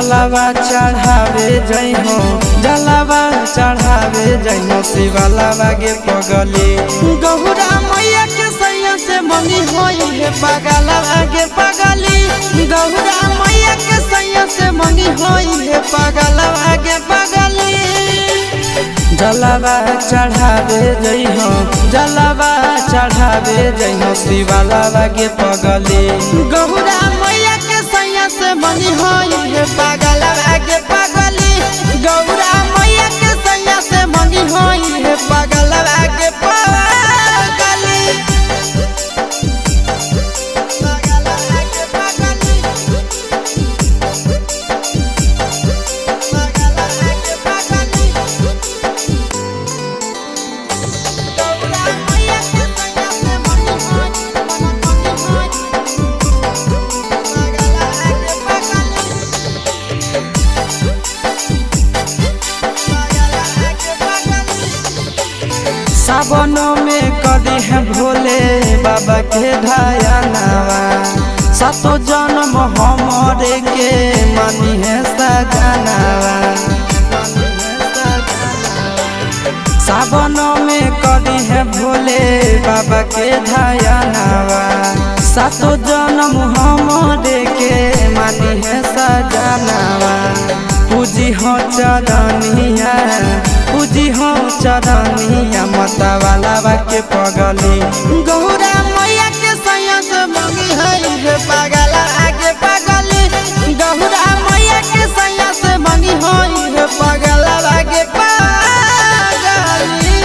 जलावा चढ़ावे जई हो जलावा चढ़ावे जई हो शिवालावा गे पगली गौरा मैया के सैया से मंगी होई है पगलावा गे पगली गौरा मैया के सैया से मंगी होई है पगलावा गे पगली जलावा चढ़ावे जई हो जलावा चढ़ावे जई हो शिवालावा गे पगली गौरा मैया के सैया से मंगी होई है पगलावा गे पगली गौरा मैया के सैया से मंगी होई है पगलावा गे पगली सावनों में कदी है भोले बाबा के ढायनावा सातो जन्म हमारे के मानी है सजनावा सावनों में कदी है भोले बाबा के ढायनावा सातो जन्म हमारे के मानी है सजनावा पूजी हो चरनिया पूजी हो चरनिया मतवालावा के पगली गौरा मैया के सैया से मंगी है पगला आगे पगली गौरा मैया के सैया से मंगी है पगला आगे पगली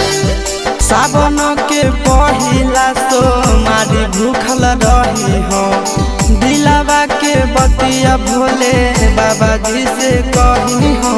सावन के पहिला सो मारी भूखल रही हो दिलावा के बतिया भोले बाबा जी से कही हो